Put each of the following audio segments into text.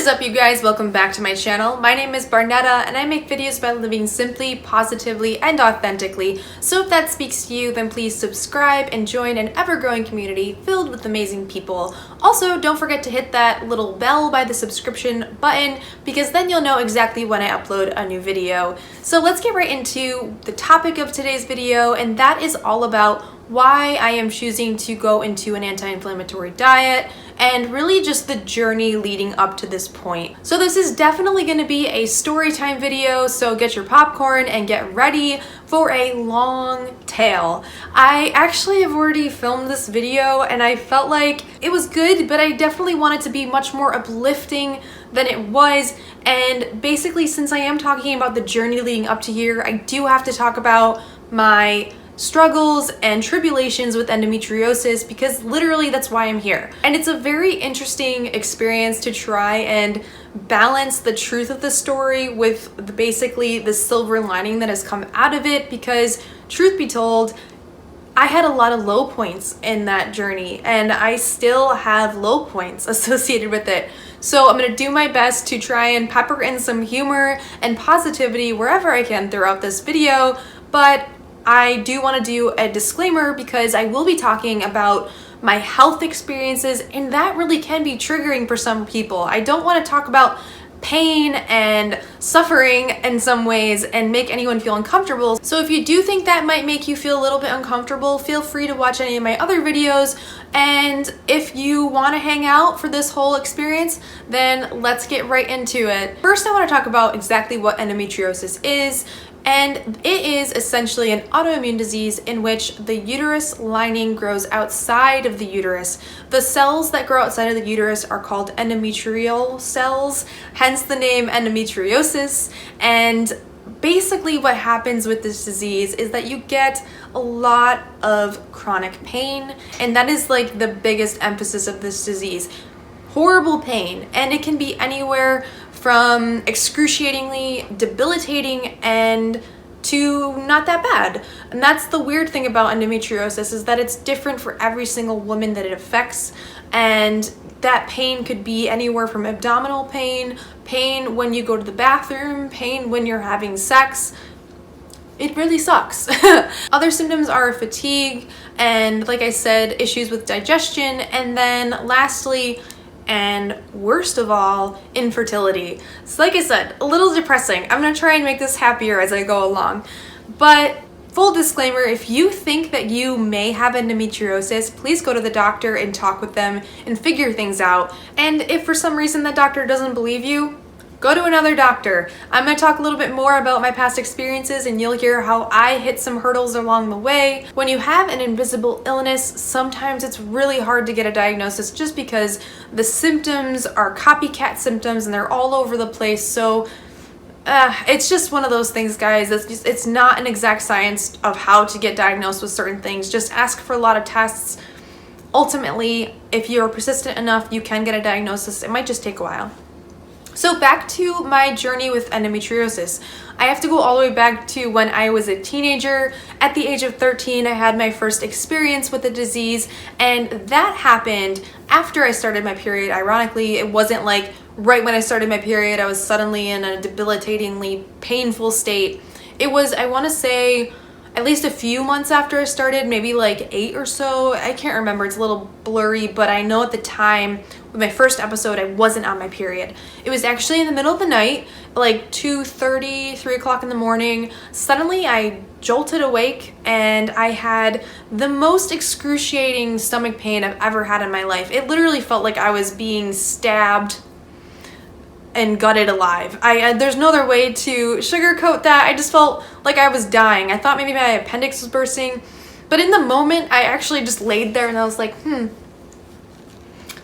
is up, you guys? Welcome back to my channel. My name is Barnetta and I make videos about living simply, positively, and authentically. So if that speaks to you, then please subscribe and join an ever-growing community filled with amazing people. Also, don't forget to hit that little bell by the subscription button because then you'll know exactly when I upload a new video. So let's get right into the topic of today's video, and that is all about why I am choosing to go into an anti-inflammatory diet and really just the journey leading up to this point. So this is definitely going to be a story time video, so get your popcorn and get ready for a long tale. I actually have already filmed this video and I felt like it was good, but I definitely wanted to be much more uplifting than it was. And basically, since I am talking about the journey leading up to here, I do have to talk about my struggles and tribulations with endometriosis because literally that's why I'm here. And it's a very interesting experience to try and balance the truth of the story with basically the silver lining that has come out of it, because truth be told, I had a lot of low points in that journey and I still have low points associated with it. So I'm going to do my best to try and pepper in some humor and positivity wherever I can throughout this video, but I do want to do a disclaimer because I will be talking about my health experiences, and that really can be triggering for some people. I don't want to talk about pain and suffering in some ways and make anyone feel uncomfortable. So if you do think that might make you feel a little bit uncomfortable, feel free to watch any of my other videos. And if you want to hang out for this whole experience, then let's get right into it. First, I want to talk about exactly what endometriosis is. And it is essentially an autoimmune disease in which the uterus lining grows outside of the uterus. The cells that grow outside of the uterus are called endometrial cells, hence the name endometriosis. And basically what happens with this disease is that you get a lot of chronic pain, and that is like the biggest emphasis of this disease. Horrible pain, and it can be anywhere from excruciatingly debilitating and to not that bad. And that's the weird thing about endometriosis, is that it's different for every single woman that it affects, and that pain could be anywhere from abdominal pain, pain when you go to the bathroom, pain when you're having sex. It really sucks. Other symptoms are fatigue and, like I said, issues with digestion, and then lastly, and worst of all, infertility. So like I said, a little depressing. I'm gonna try and make this happier as I go along. But full disclaimer, if you think that you may have endometriosis, please go to the doctor and talk with them and figure things out. And if for some reason that doctor doesn't believe you, go to another doctor. I'm going to talk a little bit more about my past experiences and you'll hear how I hit some hurdles along the way. When you have an invisible illness, sometimes it's really hard to get a diagnosis just because the symptoms are copycat symptoms and they're all over the place. So it's just one of those things, guys. It's not an exact science of how to get diagnosed with certain things. Just ask for a lot of tests. Ultimately, if you're persistent enough, you can get a diagnosis. It might just take a while. So back to my journey with endometriosis. I have to go all the way back to when I was a teenager. At the age of 13, I had my first experience with the disease, and that happened after I started my period. Ironically, it wasn't like right when I started my period, I was suddenly in a debilitatingly painful state. It was, I want to say, at least a few months after I started, maybe like 8 or so. I can't remember, it's a little blurry, but I know at the time with my first episode, I wasn't on my period. It was actually in the middle of the night, like 2:30, 3 o'clock in the morning. Suddenly I jolted awake and I had the most excruciating stomach pain I've ever had in my life. It literally felt like I was being stabbed and gutted alive. There's no other way to sugarcoat that. I just felt like I was dying. I thought maybe my appendix was bursting, but in the moment I actually just laid there and I was like,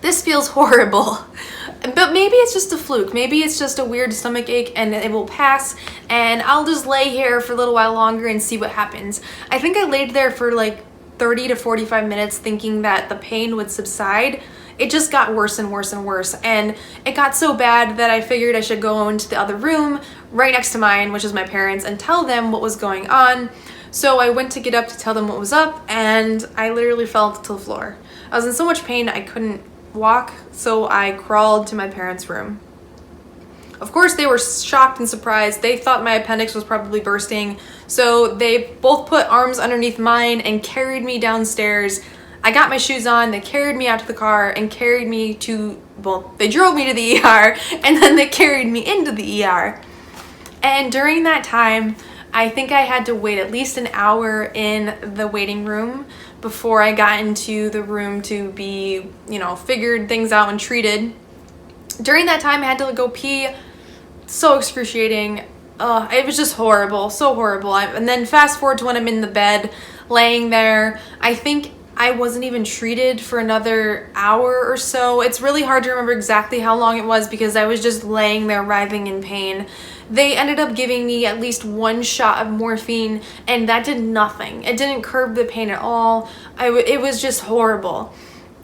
this feels horrible. But maybe it's just a fluke. Maybe it's just a weird stomach ache and it will pass and I'll just lay here for a little while longer and see what happens. I think I laid there for like 30 to 45 minutes thinking that the pain would subside. It just got worse and worse and worse, and it got so bad that I figured I should go into the other room right next to mine, which is my parents, and tell them what was going on. So I went to get up to tell them what was up, and I literally fell to the floor. I was in so much pain I couldn't walk, so I crawled to my parents' room. Of course, they were shocked and surprised. They thought my appendix was probably bursting. So they both put arms underneath mine and carried me downstairs. I got my shoes on, they carried me out to the car and carried me to, well, they drove me to the ER and then they carried me into the ER. And during that time, I think I had to wait at least an hour in the waiting room before I got into the room to be, figured things out and treated. During that time, I had to go pee. So excruciating. It was just horrible, so horrible. And then fast forward to when I'm in the bed, laying there. I think I wasn't even treated for another hour or so. It's really hard to remember exactly how long it was because I was just laying there writhing in pain. They ended up giving me at least one shot of morphine, and that did nothing. It didn't curb the pain at all. It was just horrible.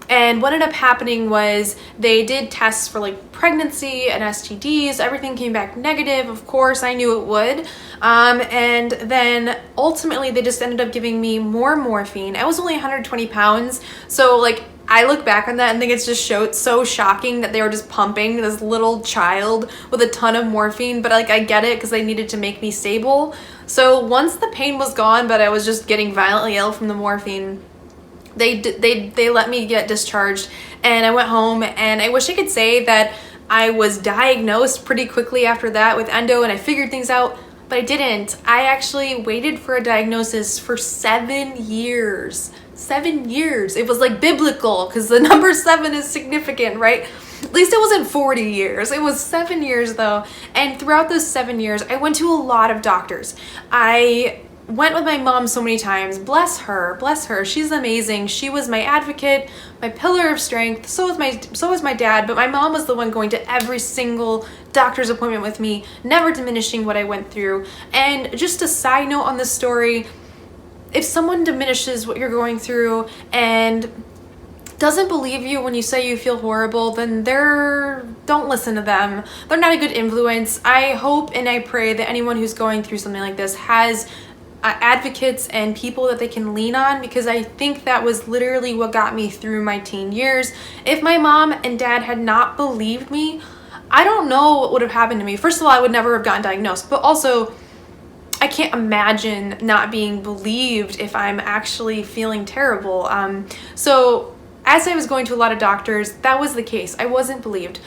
And what ended up happening was they did tests for like pregnancy and STDs. Everything came back negative. Of course, I knew it would. And then ultimately they just ended up giving me more morphine. I was only 120 pounds. So like I look back on that and think it's just so shocking that they were just pumping this little child with a ton of morphine. But like I get it because they needed to make me stable. So once the pain was gone, but I was just getting violently ill from the morphine, they let me get discharged and I went home, and I wish I could say that I was diagnosed pretty quickly after that with endo and I figured things out, but I didn't. I actually waited for a diagnosis for 7 years. 7 years. It was like biblical because the number 7 is significant, right? At least it wasn't 40 years. It was 7 years though. And throughout those 7 years, I went to a lot of doctors. I went with my mom so many times. Bless her. She's amazing. She was my advocate, my pillar of strength. So was my dad, but my mom was the one going to every single doctor's appointment with me, never diminishing what I went through. And just a side note on this story, if someone diminishes what you're going through and doesn't believe you when you say you feel horrible, then don't listen to them. They're not a good influence. I hope and I pray that anyone who's going through something like this has advocates and people that they can lean on, because I think that was literally what got me through my teen years. If my mom and dad had not believed me, I don't know what would have happened to me. First of all, I would never have gotten diagnosed, but also I can't imagine not being believed if I'm actually feeling terrible. So as I was going to a lot of doctors, that was the case. I wasn't believed.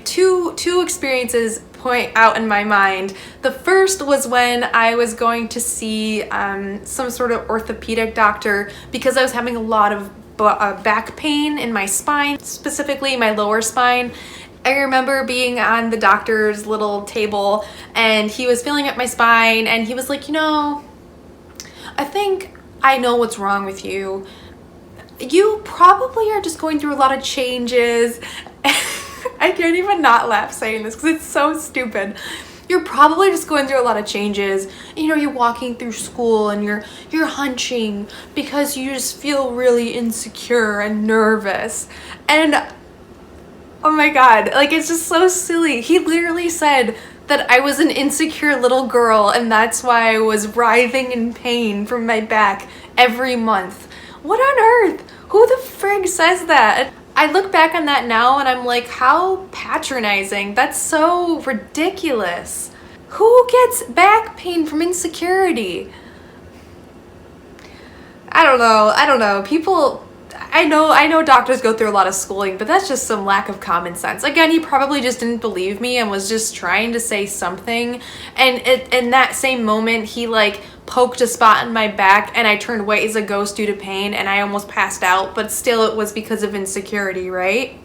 Two experiences point out in my mind. The first was when I was going to see some sort of orthopedic doctor because I was having a lot of back pain in my spine, specifically my lower spine. I remember being on the doctor's little table and he was feeling up my spine and he was like, I think I know what's wrong with you. You probably are just going through a lot of changes. I can't even not laugh saying this because it's so stupid. You're probably just going through a lot of changes. You're walking through school and you're hunching because you just feel really insecure and nervous. And oh my God, like it's just so silly. He literally said that I was an insecure little girl and that's why I was writhing in pain from my back every month. What on earth? Who the frig says that? I look back on that now and I'm like, how patronizing. That's so ridiculous. Who gets back pain from insecurity? I don't know. People, I know doctors go through a lot of schooling, but that's just some lack of common sense. Again, he probably just didn't believe me and was just trying to say something. And in that same moment, he like poked a spot in my back and I turned white as a ghost due to pain and I almost passed out, but still it was because of insecurity, right?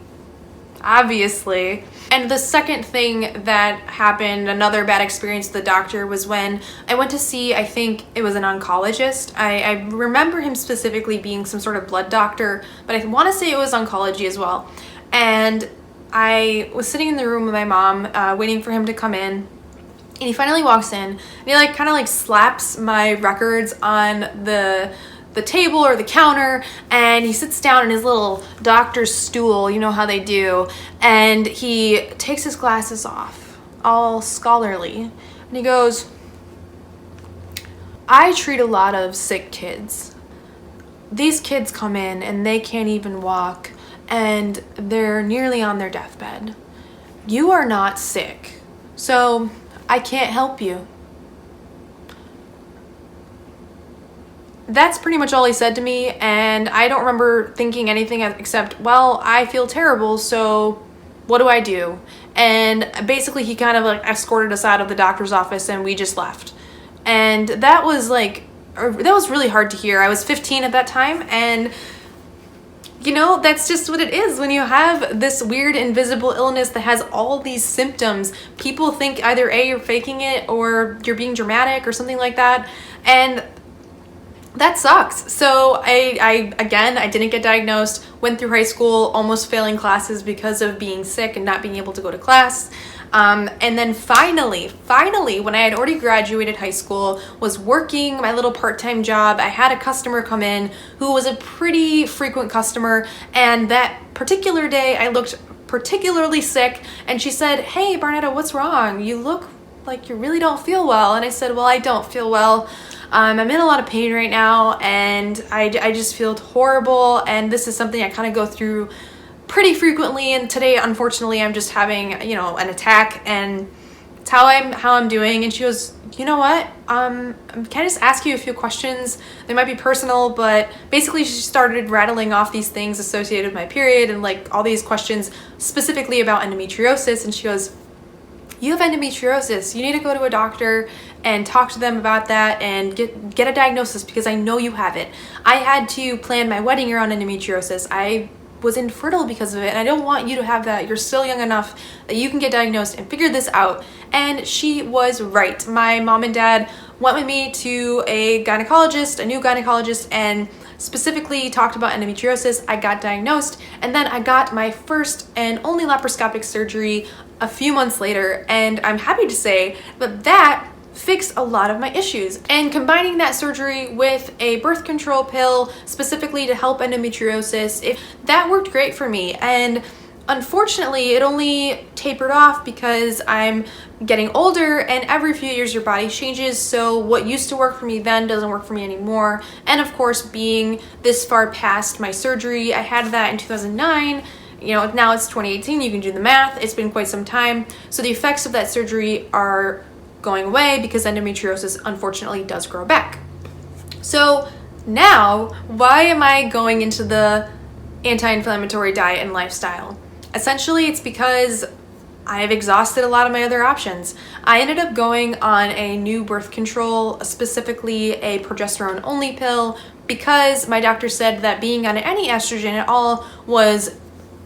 Obviously. And the second thing that happened, another bad experience with the doctor, was when I went to see, I think it was an oncologist. I remember him specifically being some sort of blood doctor, but I want to say it was oncology as well. And I was sitting in the room with my mom, waiting for him to come in. And he finally walks in and he like kind of like slaps my records on the table or the counter, and he sits down in his little doctor's stool, you know how they do, and he takes his glasses off, all scholarly, and he goes, I treat a lot of sick kids. These kids come in and they can't even walk and they're nearly on their deathbed. you are not sick, so I can't help you. That's pretty much all he said to me, and I don't remember thinking anything except, well, I feel terrible, so what do I do? And basically he kind of like escorted us out of the doctor's office and we just left. And that was really hard to hear. I was 15 at that time, and you know, that's just what it is when you have this weird invisible illness that has all these symptoms. People think either A, you're faking it, or you're being dramatic or something like that. And that sucks. So I didn't get diagnosed, went through high school almost failing classes because of being sick and not being able to go to class. And then finally, when I had already graduated high school, was working my little part-time job, I had a customer come in who was a pretty frequent customer, and that particular day I looked particularly sick, and she said, "Hey, Barnetta, what's wrong? You look like you really don't feel well." And I said, "Well, I don't feel well. I'm in a lot of pain right now, and I just feel horrible, and this is something I kind of go through pretty frequently, and today unfortunately I'm just having, you know, an attack, and it's how I'm doing." And she goes, "You know what, can I just ask you a few questions? They might be personal," but basically she started rattling off these things associated with my period and like all these questions specifically about endometriosis. And she goes, "You have endometriosis. You need to go to a doctor and talk to them about that and get a diagnosis, because I know you have it. I had to plan my wedding around endometriosis. I was infertile because of it, and I don't want you to have that. You're still young enough that you can get diagnosed and figure this out." And she was right. My mom and dad went with me to a new gynecologist, and specifically talked about endometriosis. I got diagnosed, and then I got my first and only laparoscopic surgery a few months later, and I'm happy to say that fixed a lot of my issues. And combining that surgery with a birth control pill specifically to help endometriosis, that worked great for me. And unfortunately, it only tapered off because I'm getting older, and every few years your body changes, so what used to work for me then doesn't work for me anymore. And of course, being this far past my surgery, I had that in 2009. You know, now it's 2018, you can do the math, it's been quite some time. So the effects of that surgery are going away because endometriosis unfortunately does grow back. So now, why am I going into the anti-inflammatory diet and lifestyle? Essentially, it's because I've exhausted a lot of my other options. I ended up going on a new birth control, specifically a progesterone only pill, because my doctor said that being on any estrogen at all was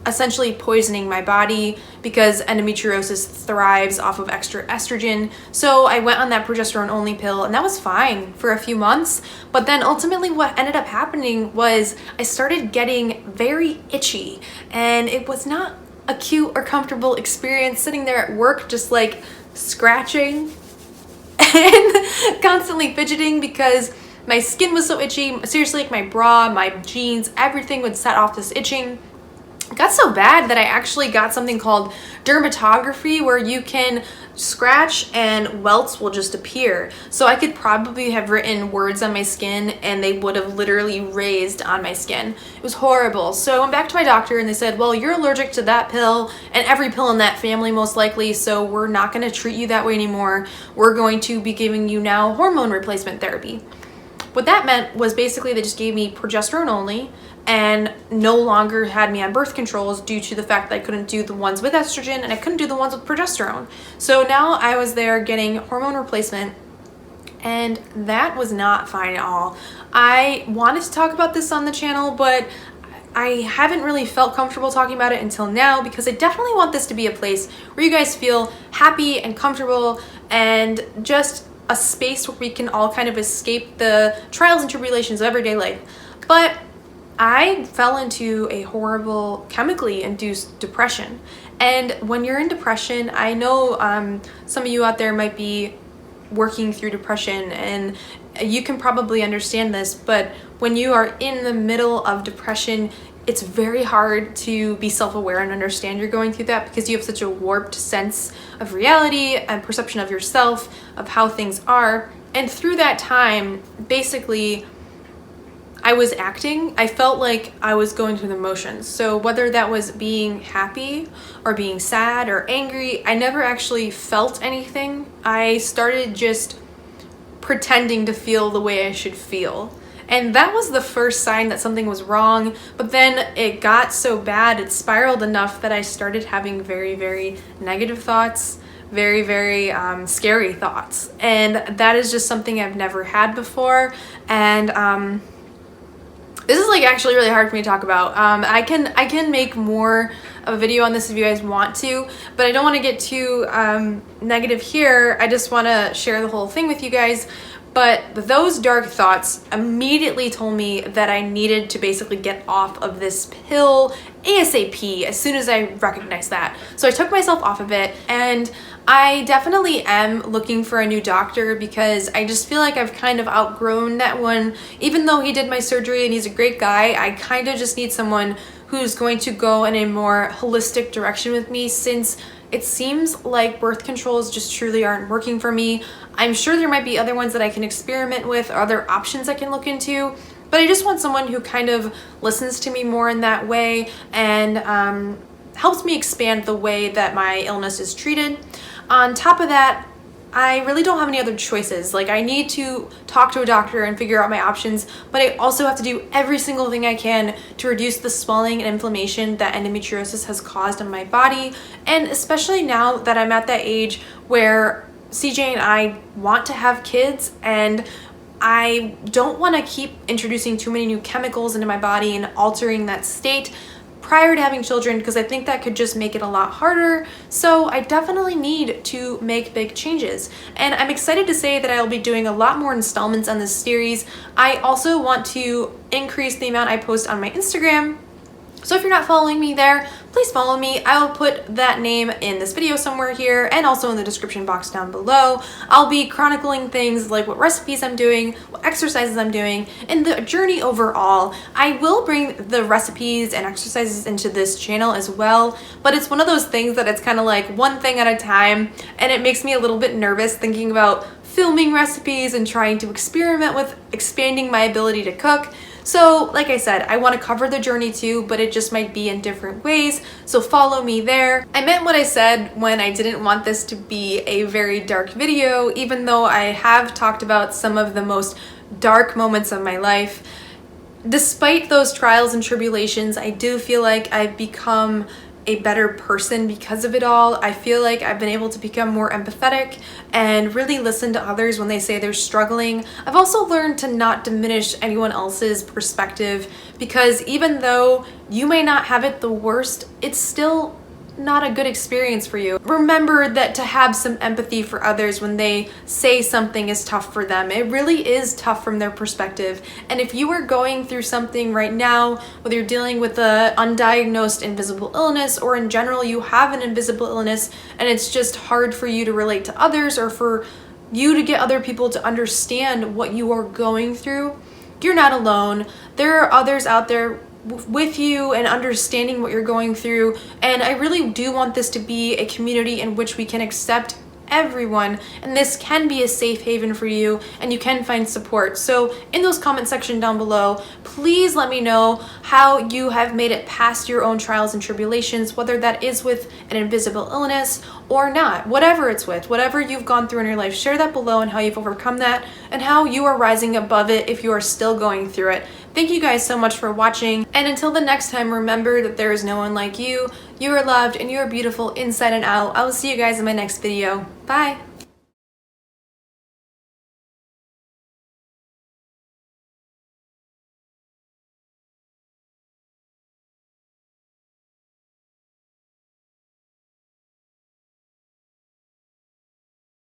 essentially poisoning my body, because endometriosis thrives off of extra estrogen. So I went on that progesterone only pill, and that was fine for a few months. But then ultimately what ended up happening was I started getting very itchy, and it was not a cute or comfortable experience sitting there at work just like scratching and constantly fidgeting because my skin was so itchy. Seriously, like my bra, my jeans, everything would set off this itching. It got so bad that I actually got something called dermatography, where you can scratch and welts will just appear. So I could probably have written words on my skin and they would have literally raised on my skin. It was horrible. So I went back to my doctor and they said, "Well, you're allergic to that pill and every pill in that family most likely, so we're not going to treat you that way anymore. We're going to be giving you now hormone replacement therapy." What that meant was basically they just gave me progesterone only and no longer had me on birth controls due to the fact that I couldn't do the ones with estrogen and I couldn't do the ones with progesterone. So now I was there getting hormone replacement, and that was not fine at all. I wanted to talk about this on the channel, but I haven't really felt comfortable talking about it until now, because I definitely want this to be a place where you guys feel happy and comfortable and just a space where we can all kind of escape the trials and tribulations of everyday life. But I fell into a horrible chemically induced depression. And when you're in depression, I know some of you out there might be working through depression and you can probably understand this, but when you are in the middle of depression, it's very hard to be self-aware and understand you're going through that, because you have such a warped sense of reality and perception of yourself, of how things are. And through that time, basically, I was acting. I felt like I was going through the motions. So whether that was being happy or being sad or angry, I never actually felt anything. I started just pretending to feel the way I should feel. And that was the first sign that something was wrong. But then it got so bad, it spiraled enough that I started having very, very negative thoughts, very, very scary thoughts. And that is just something I've never had before. And this is like actually really hard for me to talk about. I can make more of a video on this if you guys want to, but I don't want to get too negative here. I just want to share the whole thing with you guys. But those dark thoughts immediately told me that I needed to basically get off of this pill ASAP as soon as I recognized that. So I took myself off of it, and I definitely am looking for a new doctor because I just feel like I've kind of outgrown that one. Even though he did my surgery and he's a great guy, I kind of just need someone who's going to go in a more holistic direction with me, since it seems like birth controls just truly aren't working for me. I'm sure there might be other ones that I can experiment with or other options I can look into, but I just want someone who kind of listens to me more in that way and helps me expand the way that my illness is treated. On top of that, I really don't have any other choices. Like, I need to talk to a doctor and figure out my options, but I also have to do every single thing I can to reduce the swelling and inflammation that endometriosis has caused on my body. And especially now that I'm at that age where CJ and I want to have kids, and I don't want to keep introducing too many new chemicals into my body and altering that state prior to having children, because I think that could just make it a lot harder. So I definitely need to make big changes. And I'm excited to say that I'll be doing a lot more installments on this series. I also want to increase the amount I post on my Instagram. So if you're not following me there, please follow me. I will put that name in this video somewhere here and also in the description box down below. I'll be chronicling things like what recipes I'm doing, what exercises I'm doing, and the journey overall. I will bring the recipes and exercises into this channel as well, but it's one of those things that it's kind of like one thing at a time, and it makes me a little bit nervous thinking about filming recipes and trying to experiment with expanding my ability to cook. So like I said, I want to cover the journey too, but it just might be in different ways. So follow me there. I meant what I said when I didn't want this to be a very dark video, even though I have talked about some of the most dark moments of my life. Despite those trials and tribulations, I do feel like I've become a better person because of it all. I feel like I've been able to become more empathetic and really listen to others when they say they're struggling. I've also learned to not diminish anyone else's perspective, because even though you may not have it the worst, it's still not a good experience for you. Remember that to have some empathy for others when they say something is tough for them. It really is tough from their perspective. And if you are going through something right now, whether you're dealing with an undiagnosed invisible illness, or in general you have an invisible illness and it's just hard for you to relate to others, or for you to get other people to understand what you are going through, you're not alone. There are others out there with you and understanding what you're going through, and I really do want this to be a community in which we can accept everyone, and this can be a safe haven for you and you can find support. So in those comment section down below, please let me know how you have made it past your own trials and tribulations, whether that is with an invisible illness or not. Whatever it's with, whatever you've gone through in your life, share that below and how you've overcome that and how you are rising above it if you are still going through it. Thank you guys so much for watching, and until the next time, remember that there is no one like you. You are loved and you are beautiful inside and out. I will see you guys in my next video. Bye!